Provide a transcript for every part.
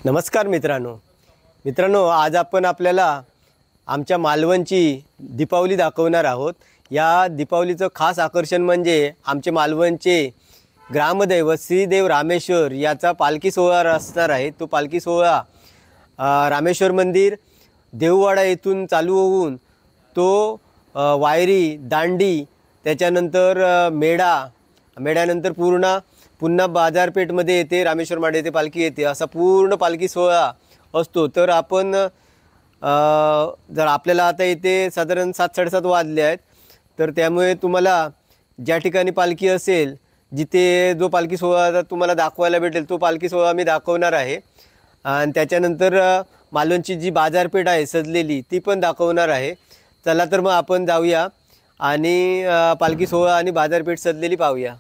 नमस्कार मित्रांनो, आज आपण आपल्याला आमच्या मालवणची दीपावली दाखवणार आहोत। या दीपावलीचं खास आकर्षण म्हणजे आमचे मालवणचे ग्रामदैवत श्रीदेव रामेश्वर याचा पालखी सोहळा असणार आहे। तो पालखी सोहळा रामेश्वर मंदिर देववाडा येथून चालू होऊन तो वायरी दांडी त्याच्यानंतर मेढ्यानंतर पुन्हा बाजारपेठमध्ये येते, रामेश्वर माड येथे पालखी येते, असा पूर्ण पालखी सोहळा असतो। तर आपण जर आपल्याला आता इथे साधारण 7-7:30 वाजले आहेत, तर त्यामुळे तुम्हाला ज्या ठिकाणी पालखी असेल, जिथे जो पालखी सोहळा तुम्हाला दाखवायला भेटेल तो पालखी सोहळा मी दाखवणार आहे। आणि त्याच्यानंतर मालवणची जी बाजारपेठ आहे सजलेली ती पण दाखवणार आहे। चला तर मग आपण जाऊया आणि पालखी सोहळा आणि बाजारपेठ सजलेली पाहूया।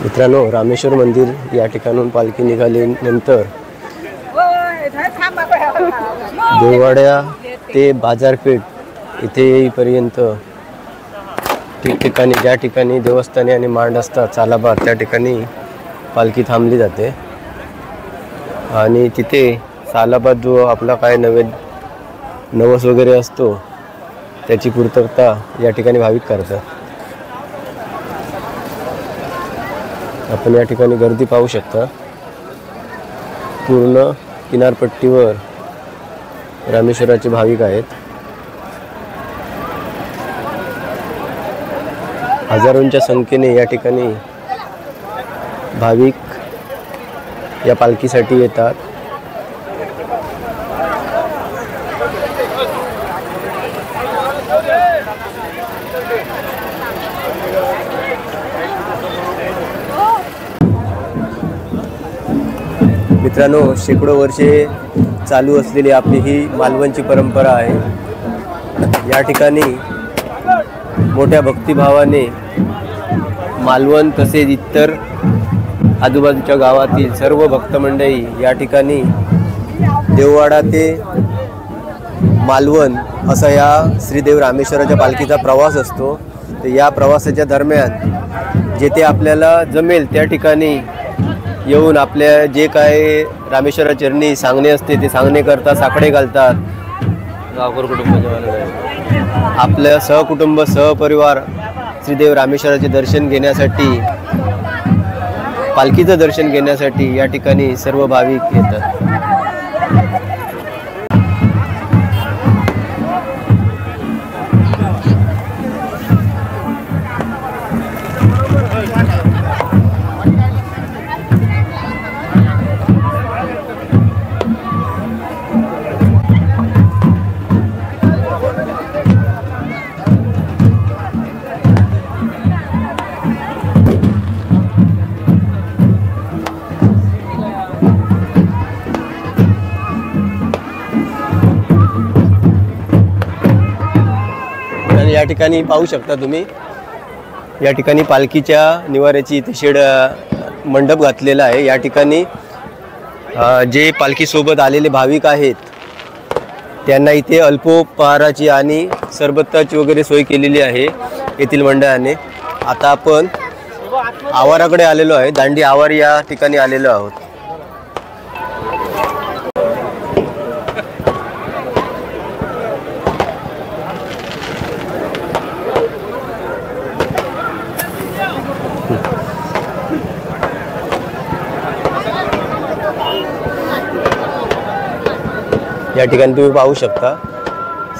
मित्रांनो, रामेश्वर मंदिर या ठिकाणून पालखी निघाल्यानंतर देववाड्या ते बाजारपेठ इथे येईपर्यंत ठिकठिकाणी ज्या ठिकाणी देवस्थाने आणि मांड असतात चालाबार त्या ठिकाणी पालखी थांबली जाते आणि तिथे सालाबाद जो आपला काय नवस वगैरे असतो त्याची पूर्तता या ठिकाणी भाविक करतात। आपण या ठिकाणी गर्दी पाहू शकता। पूर्ण किनारपट्टीवर रामेश्वराचे भाविक आहेत। हजारोंच्या संख्येने या ठिकाणी भाविक या पालखीसाठी येतात। मित्रांनो, शेकडो वर्षे चालू असलेली आपली ही मालवणची परंपरा आहे। या ठिकाणी मोठ्या भक्तिभावाने मालवण तसेच इतर आजूबाजूच्या गावातील सर्व भक्त मंडळी या ठिकाणी देववाडा ते मालवण असा या श्रीदेव रामेश्वराच्या पालखीचा प्रवास असतो। तर या प्रवासाच्या दरम्यान जेथे आपल्याला जमेल त्या ठिकाणी येऊन आपल्या जे काय रामेश्वरा चरणी सांगणे असते ते सांगणे करतात, साकडे घालतात। गावकर कुटुंब आपल्या सहकुटुंब सहपरिवार श्रीदेव रामेश्वराचे दर्शन घेण्यासाठी, पालखीचं दर्शन घेण्यासाठी या ठिकाणी सर्व भाविक येतात। या ठिकाणी पाहू शकता तुम्ही, या ठिकाणी पालखीच्या निवाऱ्याची इथे शेड मंडप घातलेला आहे। या ठिकाणी जे पालखीसोबत आलेले भाविक आहेत त्यांना इथे अल्पोपहाराची आणि सरबताची वगैरे सोय केलेली आहे येथील मंडळाने। आता आपण आवाराकडे आलेलो आहे, दांडी आवार या ठिकाणी आलेलो आहोत। या ठिकाणी तुम्ही पाहू शकता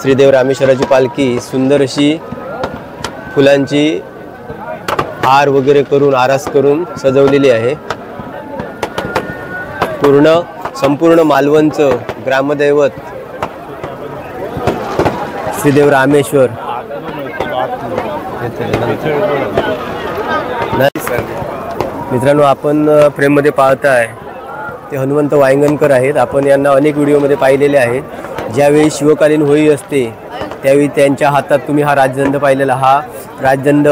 श्रीदेव रामेश्वराची पालखी सुंदर अशी फुलांची हार वगैरे करून आरास करून सजवलेली आहे। संपूर्ण मालवणचं ग्रामदैवत श्रीदेव रामेश्वर मित्रांनो, आपण फ्रेममध्ये पाहताय ते हनुमंत वायंगणकर आहेत। आपण यांना अनेक व्हिडिओमध्ये पाहिलेले आहेत। ज्यावेळी शिवकालीन होळी असते त्यावेळी त्यांच्या हातात तुम्ही हा राजदंड पाहिलेला, हा राजदंड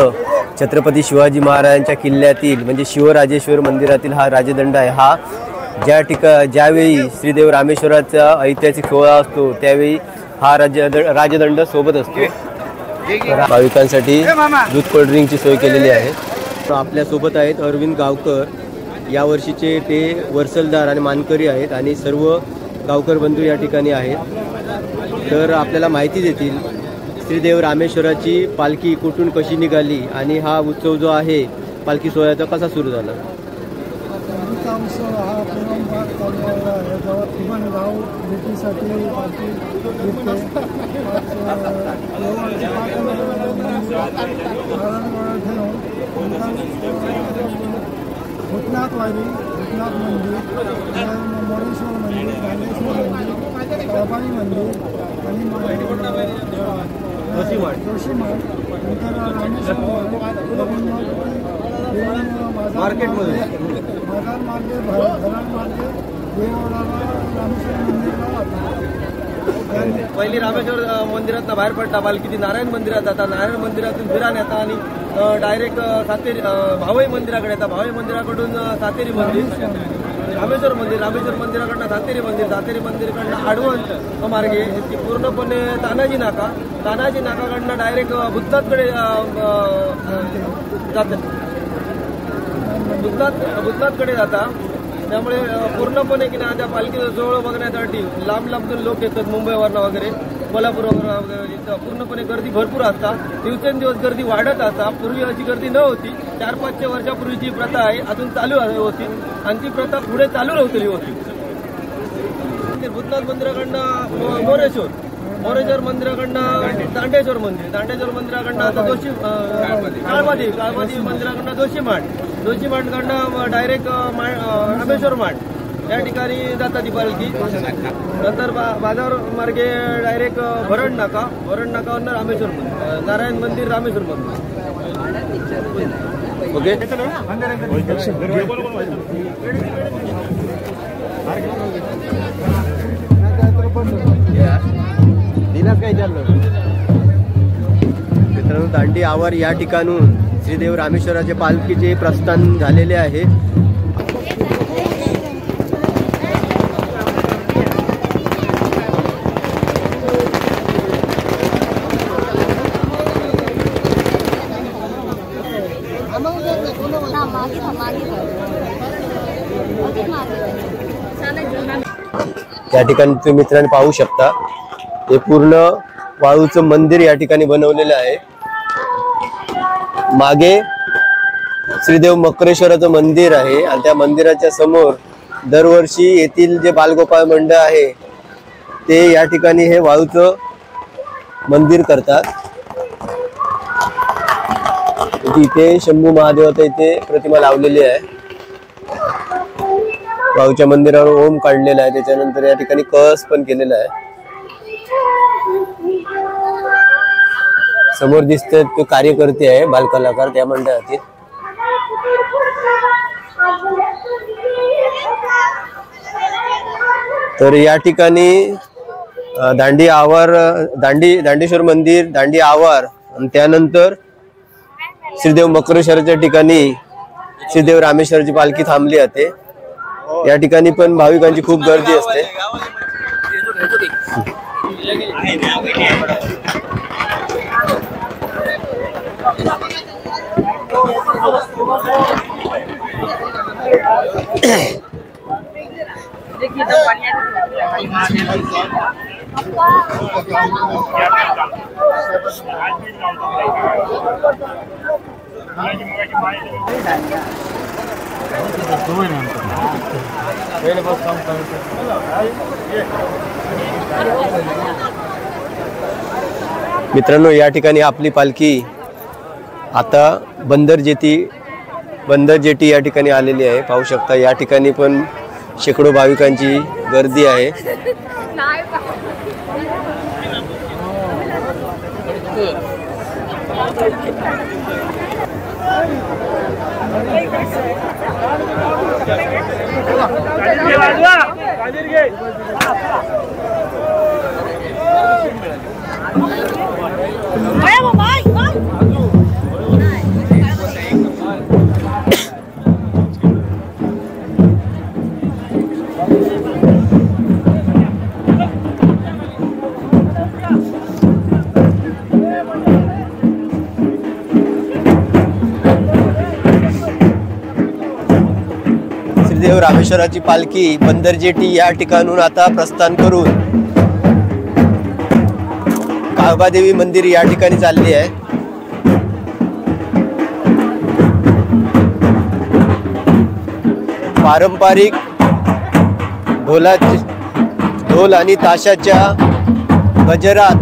छत्रपती शिवाजी महाराजांच्या किल्ल्यातील म्हणजे शिवराजेश्वर मंदिरातील हा राजदंड आहे। हा ज्यावेळी श्रीदेव रामेश्वराचा ऐतिहासिक सोहळा असतो त्यावेळी हा राजदंड सोबत असतो। भाविकांसाठी दूध कोल्ड ड्रिंकची सोय केलेली आहे। आपल्यासोबत आहेत अरविंद गावकर, यावर्षीचे ते वर्सलदार आणि मानकरी आहेत आणि सर्व गावकर बंधू या ठिकाणी आहेत। तर आपल्याला माहिती देतील श्रीदेव रामेश्वराची पालखी कुठून कशी निघाली आणि हा उत्सव जो आहे पालखी सोहळ्याचा कसा सुरू झाला। भूतनाथ वारी, भूतनाथ मंदिर, मोरेश्वर मंदिर, दानेश्वर मंदिर, बाबाई मंदिर आणि जोशीमाठ, नंतर रामेश्वर मार्केटमध्ये बाजार मार्गे धरण मार्गे देवळाला रामेश्वर मंदिरला पहिली रामेश्वर मंदिरात बाहेर पडता पालखी नारायण मंदिरात जाता, नारायण मंदिरातून विरान येता आणि डायरेक्ट सातेरी भावई मंदिराकडे येतात। भावई मंदिराकडून सातेरी मंदिर, रामेश्वर मंदिर, रामेश्वर मंदिराकडनं सातेरी मंदिर, सातेरी मंदिराकडनं आडवण मार्गे ती पूर्णपणे तानाजी नाकाकडनं डायरेक्ट भूतनाथकडे जातात, भूतनाथकडे जाता। त्यामुळे पूर्णपणे की नाही त्या पालखीचा सोहळा बघण्यासाठी लांब लांबून लोक येतात, मुंबईवरनं वगैरे, कोल्हापूरवरून वगैरे पूर्णपणे गर्दी भरपूर असता। दिवसेंदिवस गर्दी वाढत असता। पूर्वी अशी गर्दी न होती, 400-500 वर्षापूर्वीची प्रथा आहे, अजून चालू होती आणि ती प्रथा पुढे चालू राहतली होती। भूतनाथ मंदिराकडनं मोरेश्वर मंदिराकडनं दांडेश्वर मंदिराकडनं आता काळमादी मंदिराकडनं जोशीमाठकडनं डायरेक्ट रामेश्वर माठ या ठिकाणी जातात ती पालखी। नंतर बाजार मार्गे डायरेक्ट भरण नाकावरनं रामेश्वर मंदिर, नारायण मंदिर, रामेश्वर मंदिर। ओके, मित्रांनो, दांडी आवार या ठिकाणून श्रीदेव रामेश्वराच्या पालखीचे प्रस्थान झालेले आहे। या ठिकाणी तुम्ही मित्रांनो पाहू शकता हे पूर्ण वाळूचं मंदिर या ठिकाणी बनवलेलं आहे। मागे श्रीदेव मकरेश्वराचं मंदिर आहे आणि त्या मंदिराच्या समोर दरवर्षी येथील जे बालगोपाळ मंडळ आहे ते या ठिकाणी हे वाळूचं मंदिर करतात। इथे शंभू महादेवाचा इथे प्रतिमा लावलेली आहे, वाळूच्या मंदिरावर ओम काढलेला आहे, त्याच्यानंतर या ठिकाणी कळस पण केलेला आहे। समोर दिसतात तो कार्यकर्ते आहे, बालकलाकार त्या मंडळातील। तर या ठिकाणी दांडेश्वर मंदिर, दांडी आवार आणि त्यानंतर श्रीदेव मकरेश्वराच्या ठिकाणी श्रीदेव रामेश्वराची पालखी थांबली जाते। या ठिकाणी पण भाविकांची खूप गर्दी असते। मित्रांनो, या ठिकाणी आपली पालखी आता बंदर जेटी या ठिकाणी आलेली आहे. पाहू शकता या ठिकाणी पण शेकडो भाविकांची गर्दी आहे. श्रीदेव रामेश्वराची पालखी बंदर जेटी या ठिकाणून आता प्रस्थान करून काळबादेवी मंदिर या ठिकाणी चालली आहे. पारंपरिक ढोल आणि ताशाच्या गजरात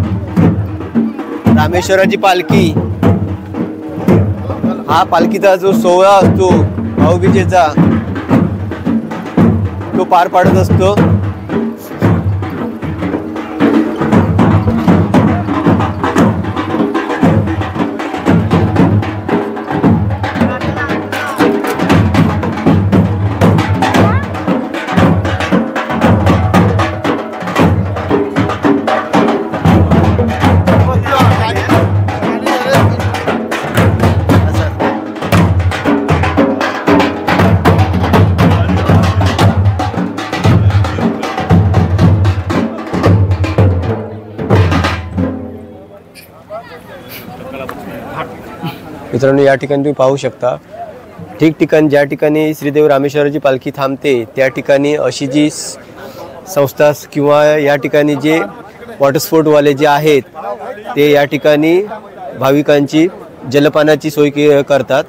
रामेश्वराची पालखी, हा पालखीचा जो सोहळा असतो भाऊबीजेचा, तो पार पाडत असतो. मित्रांनो, या ठिकाणी तुम्ही पाहू शकता ठिकठिकाणी ज्या ठिकाणी श्रीदेव रामेश्वराची पालखी थांबते त्या ठिकाणी अशी जी संस्था किंवा या ठिकाणी जे वॉटर स्पोर्टवाले जे आहेत ते या ठिकाणी भाविकांची जलपानाची सोय करतात.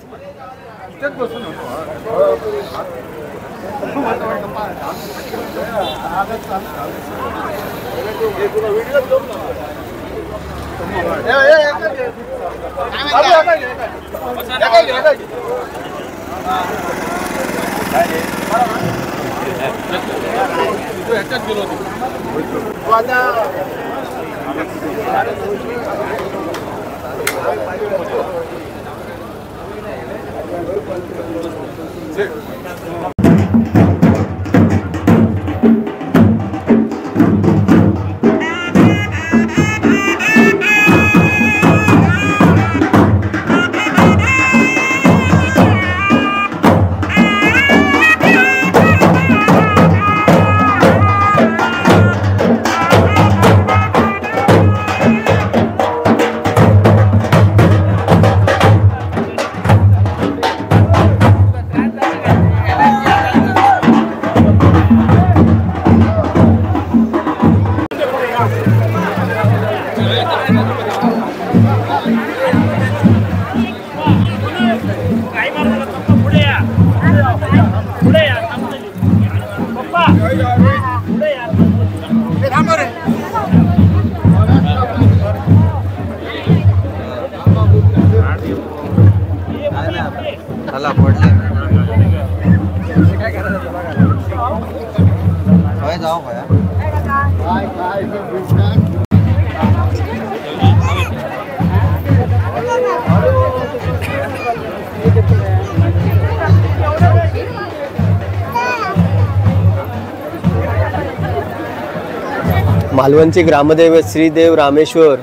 मालवणचे ग्रामदैवत श्रीदेव रामेश्वर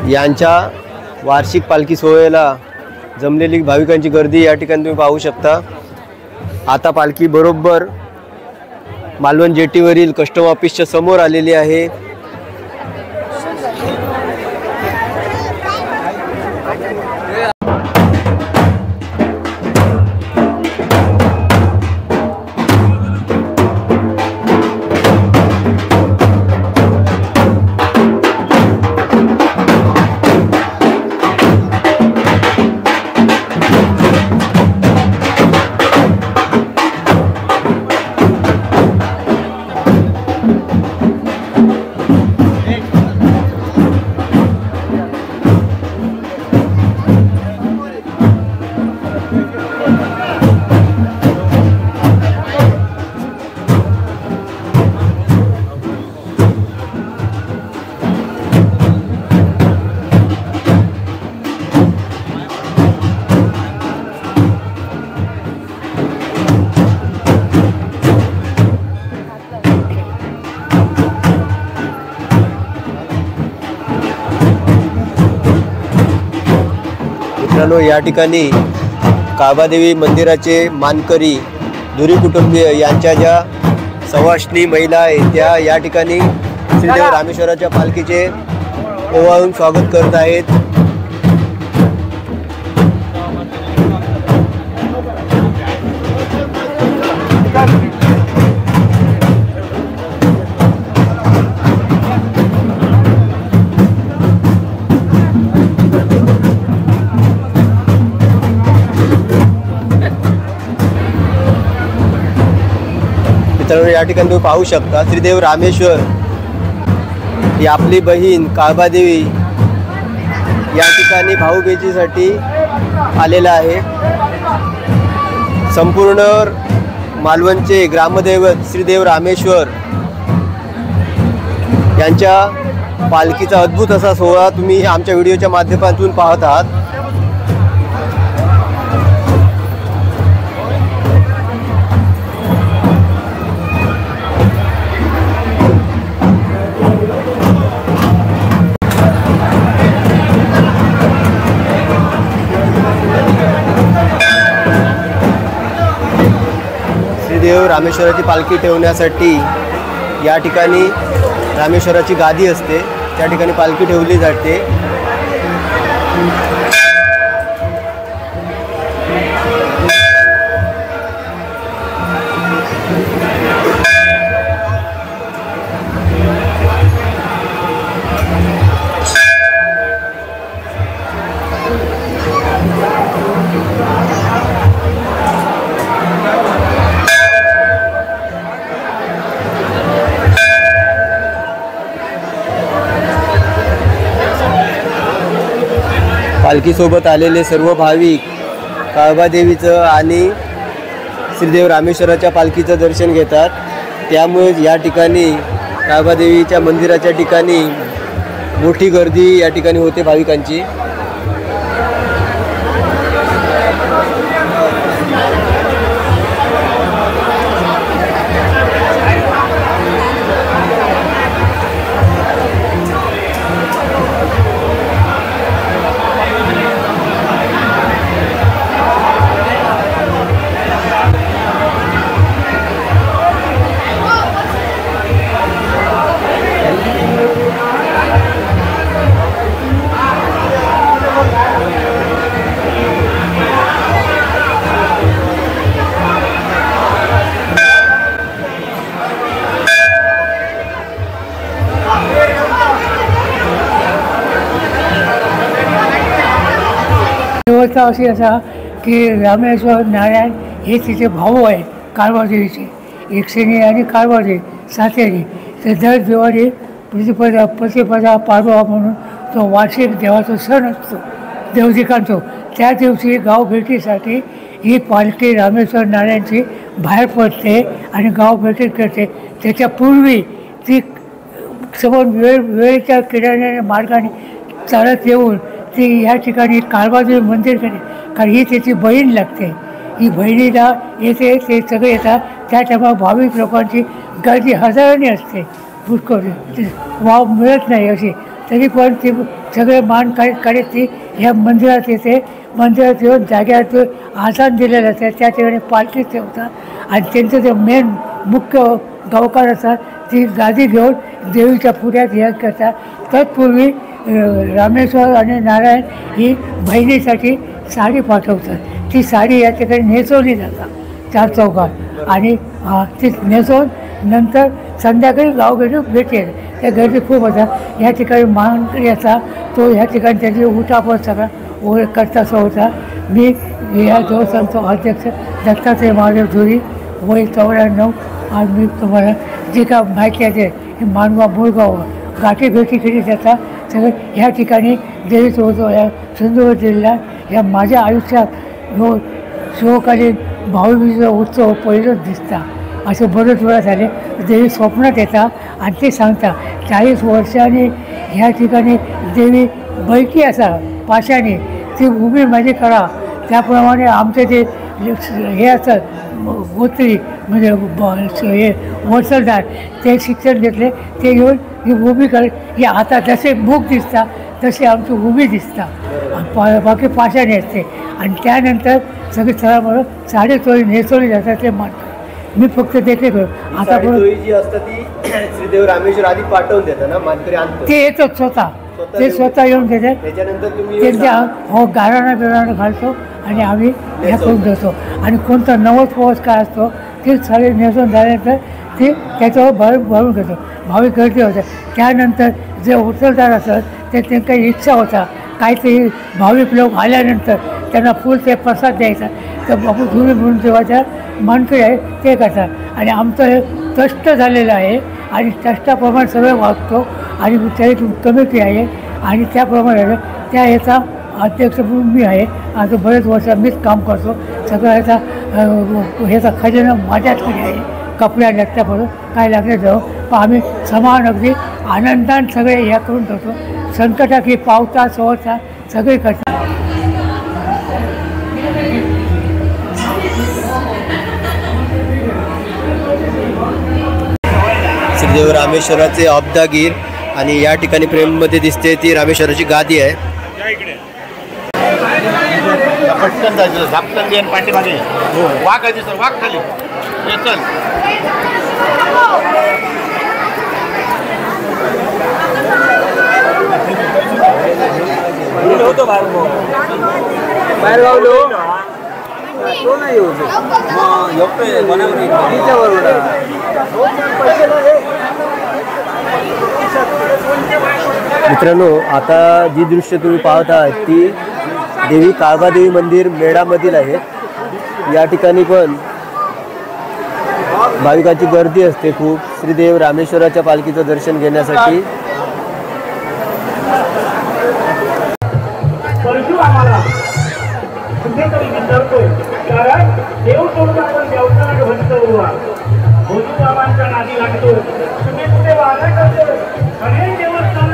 यांच्या वार्षिक पालखी सोहळ्याला जमलेली भाविकांची गर्दी या ठिकाणी तुम्ही पाहू शकता. आता पालखी बरोबर मालवण जेटीवरील कस्टम ऑफिसच्या समोर आलेली आहे. मित्रांनो, या ठिकाणी काळबादेवी मंदिराचे मानकरी धुरी कुटुंबीय यांच्या ज्या सवाष्णी महिला आहेत त्या या ठिकाणी श्रीदेव रामेश्वराच्या पालखीचे ओवाळून स्वागत करत आहेत. मित्रांनो, या ठिकाणी तुम्ही पाहू शकता श्रीदेव रामेश्वर ही आपली बहीण काळबादेवी या ठिकाणी भाऊबीजेसाठी आलेला आहे. संपूर्ण मालवणचे ग्रामदैवत श्रीदेव रामेश्वर यांच्या पालखीचा अद्भुत असा सोहळा तुम्ही आमच्या व्हिडिओच्या माध्यमातून पाहत आहात. श्रीदेव रामेश्वराची पालखी ठेवण्यासाठी या ठिकाणी रामेश्वराची गादी असते, त्या ठिकाणी पालखी ठेवली जाते. पालखीसोबत आलेले सर्व भाविक काळबादेवीचं आणि श्रीदेव रामेश्वराच्या पालखीचं दर्शन घेतात. त्यामुळे या ठिकाणी काळबादेवीच्या मंदिराच्या ठिकाणी मोठी गर्दी या ठिकाणी होते भाविकांची. व्यवस्था अशी असा की रामेश्वर नारायण हे तिचे भाऊ आहेत काळबादेवीचे, एकशेनी आणि काळबादेवी सातेरी. तर दर दिवाळी प्रतिपदा पाडवा म्हणून तो वार्षिक देवाचा सण असतो देवदिकांतो. त्या दिवशी गाव भेटीसाठी ही पालखी रामेश्वर नारायणची बाहेर पडते आणि गाव भेटी करते. त्याच्यापूर्वी ती समोर वेळेच्या किनाऱ्याने मार्गाने चालत येऊन ती या ठिकाणी काळबादेवी मंदिर करते, कारण ही त्याची बहीण लागते. ही बहिणीला येते, ते सगळे येतात. त्या टायमाला भाविक लोकांची गर्दी हजारांनी असते. पुष्कळ वाव मिळत नाही अशी, तरी पण ती सगळे मान काढत ती ह्या मंदिरात येते. मंदिरात येऊन जाग्यात आसन दिलेलं असते, त्या ठिकाणी पालखी ठेवतात आणि त्यांचं जे मेन मुख्य गावकार असतात ती गादी घेऊन देवीच्या पुढ्यात हे करतात. तत्पूर्वी रामेश्वर आणि नारायण ही बहिणीसाठी साडी पाठवतात. ती साडी या ठिकाणी नेसवली जातात 4 चौकात आणि ती नेसवून नंतर संध्याकाळी गावभेटी भेटेल. त्या गर्दी खूप होतात. या ठिकाणी मानकरी असा तो ह्या ठिकाणी त्याची उठापट सगळा ओळख करताचा होता. मी या दिवसांचा अध्यक्ष दत्तात्रय महादेव धुरी, वय 94. आज मी तुम्हाला जी का माहिती आहे हे मानवा मुळगाव गाठी भेटी केली जातात. सगळं ह्या ठिकाणी देवीचं होतो. या सिंधुदुर्ग जिल्ह्यात या माझ्या आयुष्यात जो शिवकालीन भाऊबीजेचा उत्सव पहिलंच दिसता. असे बरेच वेळा झाले. देवी स्वप्नात येतात आणि ते सांगतात 40 वर्षांनी ह्या ठिकाणी देवी बैठी असा पाशाने ती उभी माझी करा. त्याप्रमाणे आमचे जे हे असतात गोत्री म्हणजे हे वसलदार ते शिक्षण घेतले, ते घेऊन ही उभी कर. ही आता जसे मूग दिसतात तसे आमची उभी दिसतात. बाकी पाशाने असते आणि त्यानंतर सगळे स्थळामुळं साडेचोळी नेसवली जातात ते मानतात. मी फक्त देखील करतो. आता साडेचोळी जी असतात ती श्रीदेव रामेश्वर आधी पाठवून देतात ना, मानकरी आणतो. ते येतात स्वतः, ते स्वतः येऊन देतात. त्याच्यानंतर तुम्ही त्यांच्या हो गाराणा बिराणा घालतो आणि आम्ही हे करून देतो. आणि कोणता नवस पवस काय असतो ते साडे नेसून झाल्यानंतर ते त्याच्यावर भरून घेतो. भाविक गर्दी होते. त्यानंतर जे उचलदार असतात ते त्यांच्या इच्छा होता काहीतरी भाविक लोक आल्यानंतर त्यांना फुल ते प्रसाद द्यायचा. तर बापू धुळी म्हणून देवाच्या मानकरी आहे ते करतात. आणि आमचं हे कष्ट झालेलं आहे आणि कष्टाप्रमाणे सगळं वागतो आणि त्याची कमिटी आहे आणि त्याप्रमाणे त्या याचा अध्यक्ष म्हणून मी आहे. आता बरेच वर्ष मीच काम करतो. सगळं ह्याचा खजाना माझ्याकडे आहे. कपड्या लत्त्यापासून काय लागले जाऊ पण आम्ही समान अगदी आनंदाने सगळे हे करून ठेवतो. संकटाकी पावता सवरता सगळे करतात. श्रीदेव रामेश्वराचे अब्दागीर आणि या ठिकाणी प्रेममध्ये दिसते ती रामेश्वराची गादी आहे. पटकन जायचं झापकन देन पाठीमागे वाघ आहे सर वाघ खाली हे चल होतो बाहेर गावलो तो नाही येऊ योग्य मित्रांनो, आता जी दृश्य तुम्ही पाहत आहात ती देवी काळबादेवी मंदिर मेढामधील आहे. या ठिकाणी पण भाविकांची गर्दी असते खूप श्रीदेव रामेश्वराच्या पालखीचं दर्शन घेण्यासाठी. परंतु आम्हाला कुठेतरी विसरतोय कारण देव सोडून आपण देवताला भक्त उरवा भोजू बाबांच्या नादी लागतो. तुम्ही कुठे वादा करतो अनेक देवस्थान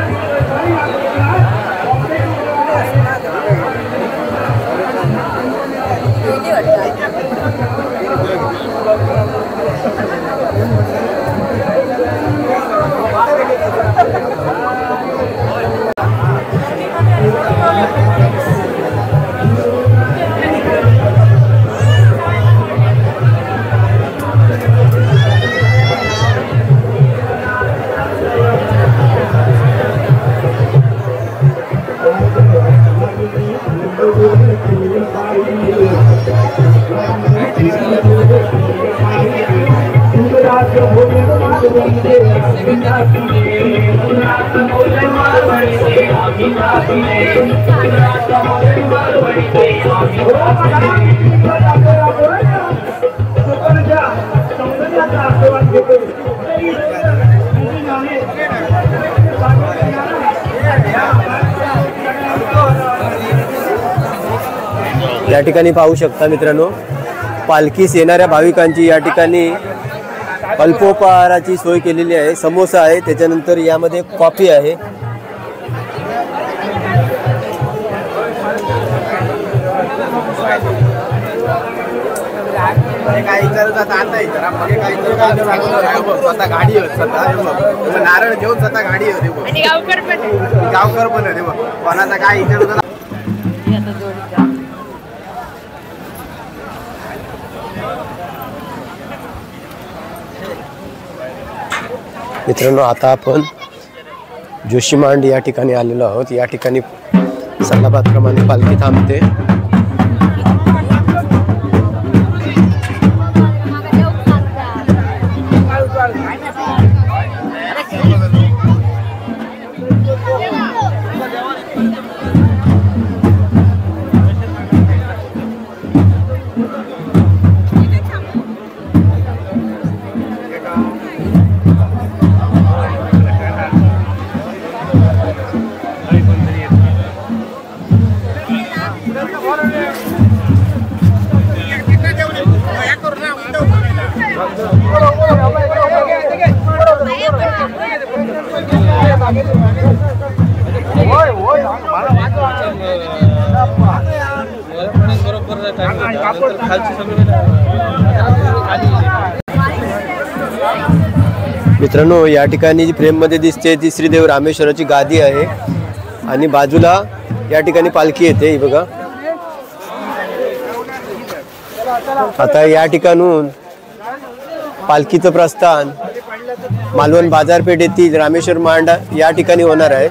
या ठिकाणी पाहू शकता मित्रांनो, पालखीस येणाऱ्या भाविकांची या ठिकाणी अल्पोपहाराची सोय केलेली आहे. समोसा आहे, त्याच्यानंतर यामध्ये कॉफी आहे. नारळ घेऊन स्वतः गाडी होते गावकर पण होते कोणाचा काय इतर. मित्रांनो, आता आपण जोशीमांड या ठिकाणी आलेलो आहोत. या ठिकाणी सल्लाबादप्रमाणे पालखी थांबते. मित्रांनो, या ठिकाणी जी फ्रेममध्ये दिसते ती श्रीदेव रामेश्वराची गादी आहे आणि बाजूला या ठिकाणी पालखी येते, ही बघा. आता या ठिकाणून पालखीचं प्रस्थान मालवण बाजारपेठ येथील रामेश्वर मांडा या ठिकाणी होणार आहे.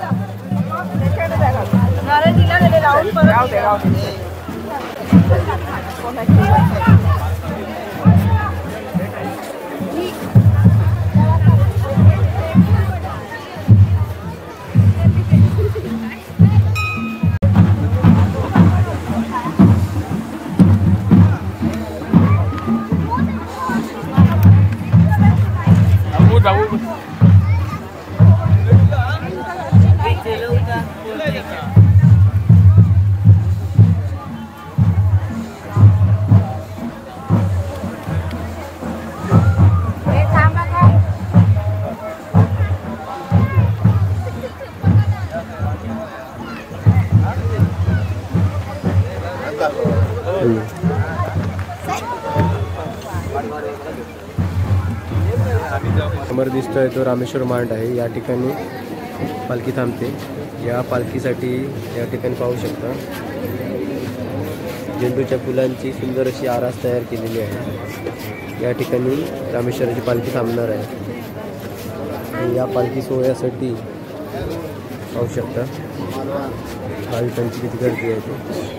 समोर दिसतोय तो रामेश्वर मांड आहे. या ठिकाणी पालखी थांबते. या पालखीसाठी या ठिकाणी पाहू शकता झेंडूच्या फुलांची सुंदर अशी आरास तयार केलेली आहे. या ठिकाणी रामेश्वराची पालखी थांबणार आहे. या पालखी सोहळ्यासाठी पाहू शकता भाविकांची किती गर्दी आहे ते.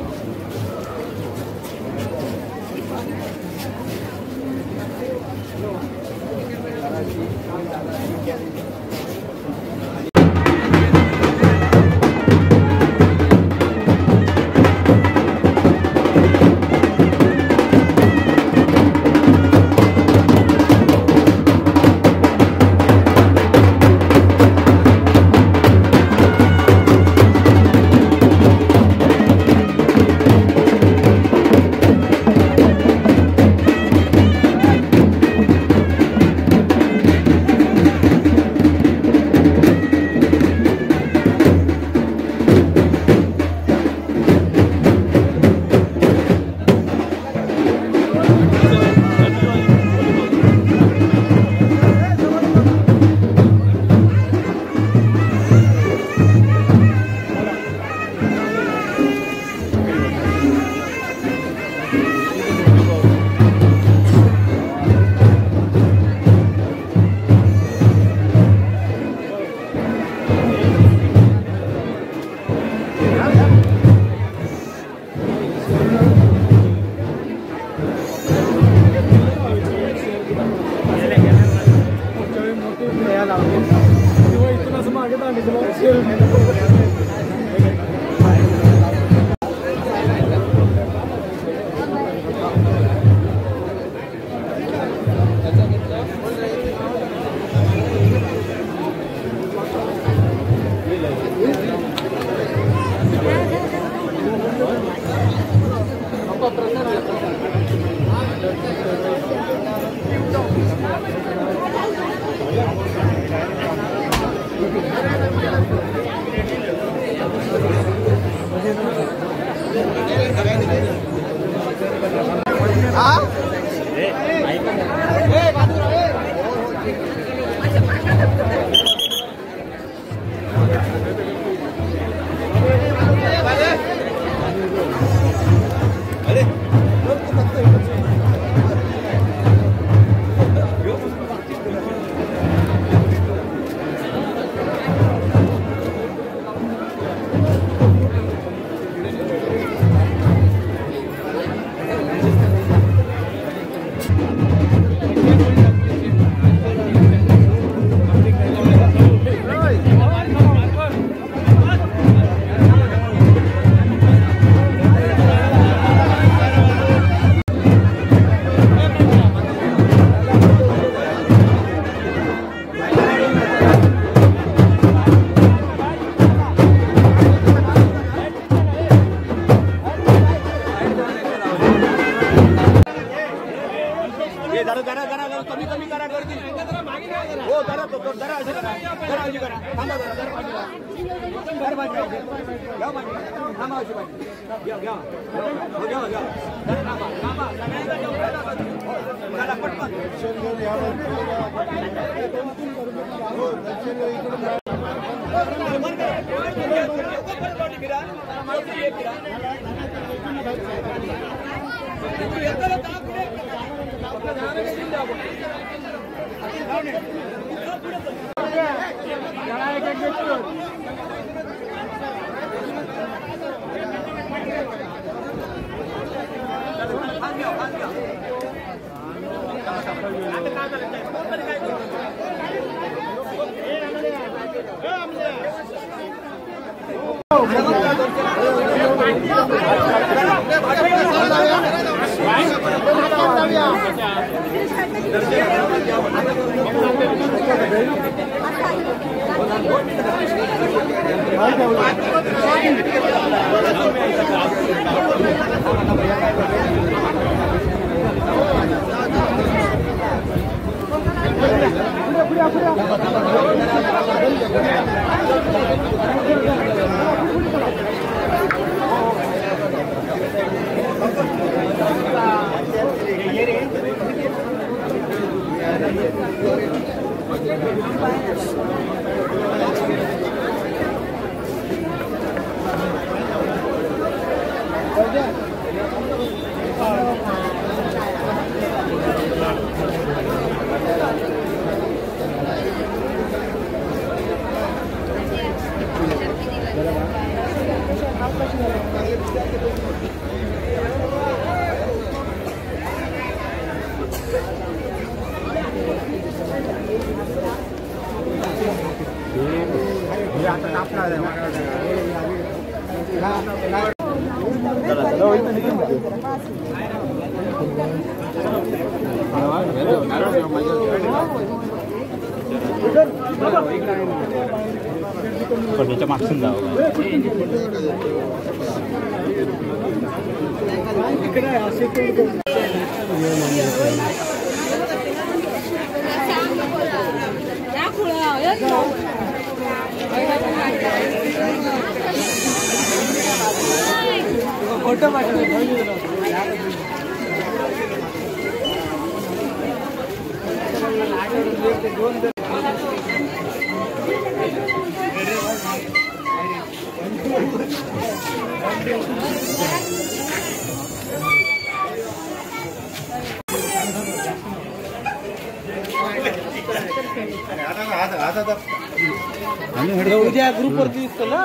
उद्या ग्रुपवरती दिसतं ना.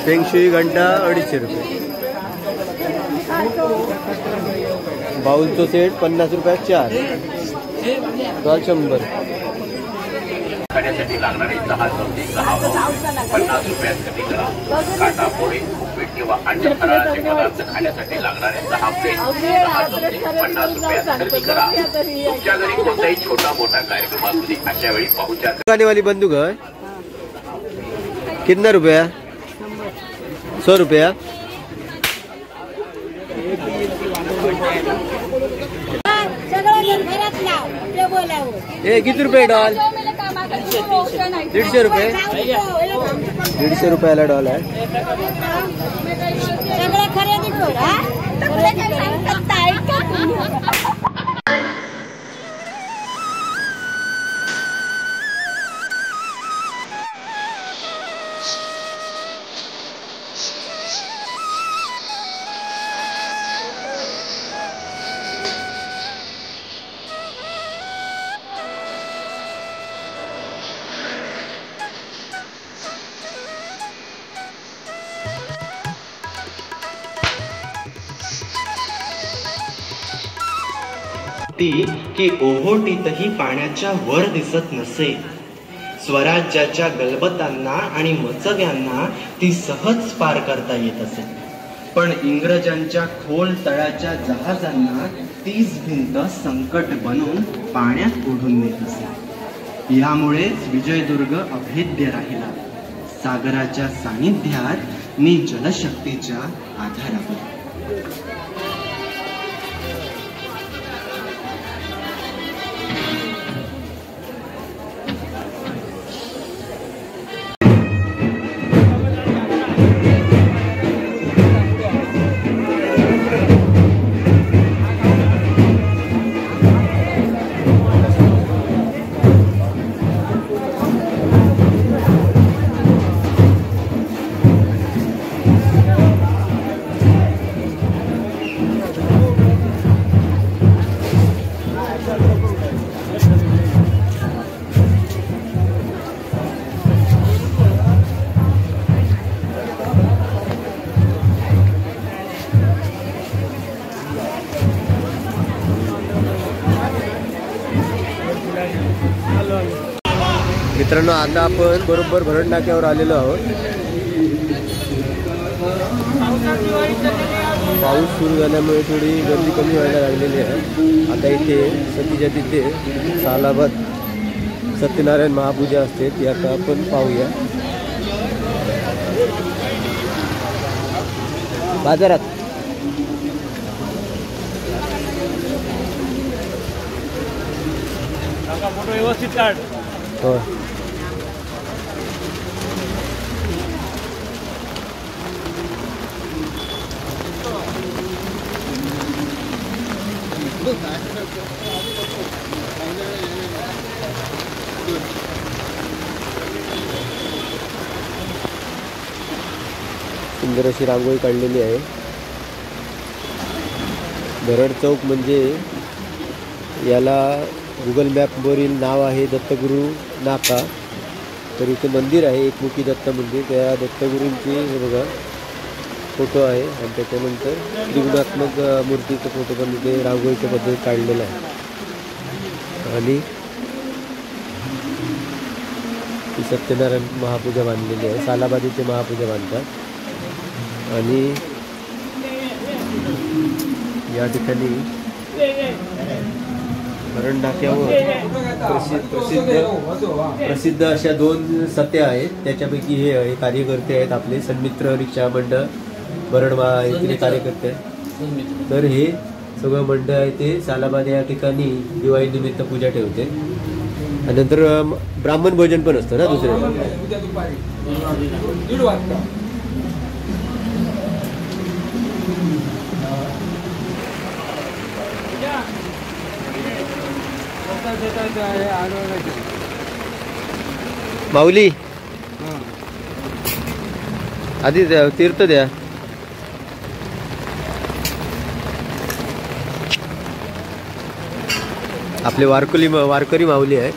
फेंगशुई घंटा 250 रुपये. बाउलचो सेट 50 रुपयात 4. टॉल 100. खाण्यासाठी लागणारे 10 चमचे 6 50 रुपयात कमी करा. काटा पोळी उपीट किंवा अन्य फराळाचे पदार्थ खाण्यासाठी लागणारे 10 प्लेट 10 चमचे 50 रुपयात खरेदी करा. तुमच्या घरी कोणताही छोटा मोठा कार्यक्रम असू दे अशा वेळी पाहुणचार दुकाने वाली बंदूक है कितना रुपया? 100 रुपया. ए किती रुपये डॉल? 150 रुपये. 150 रुपयाला डॉल आहे. खरेदी ती की ओहोटीतही पाण्याच्या वर दिसत नसे. स्वराज्याच्या गलबतांना आणि मचव्यांना ती सहज पार करता येत असे. पण इंग्रजांच्या खोल तळाच्या जहाजांना तीच भिंत संकट बनून पाण्यात ओढून नेत असे. यामुळेच विजयदुर्ग अभेद्य राहिला, सागराच्या सानिध्यात नि जलशक्तीच्या आधारावर. मित्रांनो आता आपण बरोबर भरण नाक्यावर आलेलो आहोत. पाऊस सुरू झाल्यामुळे थोडी गर्दी कमी व्हायला लागलेली आहे. आता इथे सतीच्या तिथे सालाबाद सत्यनारायण महापूजा असते ती आता आपण पाहूया. बाजारात फोटो व्यवस्थित काढ. हो सुंदर अशी रांगोळी काढलेली आहे. भरड चौक म्हणजे याला गुगल मॅपवरील नाव आहे दत्तगुरू नाका. तर इथे मंदिर आहे एकमुखी दत्त मंदिर. त्या दत्तगुरूंची हे बघा फोटो आहे आणि त्याच्यानंतर त्रिगुणात्मक मूर्तीचा फोटो पण इथे रांगोळीच्या पद्धतीत काढलेला आहे. आणि ही सत्यनारायण महापूजा बांधलेली आहे. सालाबादीचे महापूजा बांधतात. आणि या ठिकाणी भरण नाक्यावर प्रसिद्ध अशा 2 सत्या आहेत. त्याच्यापैकी हे कार्यकर्ते आहेत आपले सन्मित्र रिक्षा मंडळ भरणमा इथले कार्यकर्ते आहेत. तर हे सगळं मंडळ आहे ते सालाबाद या ठिकाणी दिवाळी निमित्त पूजा ठेवते. आणि नंतर ब्राह्मण भोजन पण असतं ना दुसऱ्या. माऊली आधी तीर्थ द्या. आपले वारकरी माऊली आहे.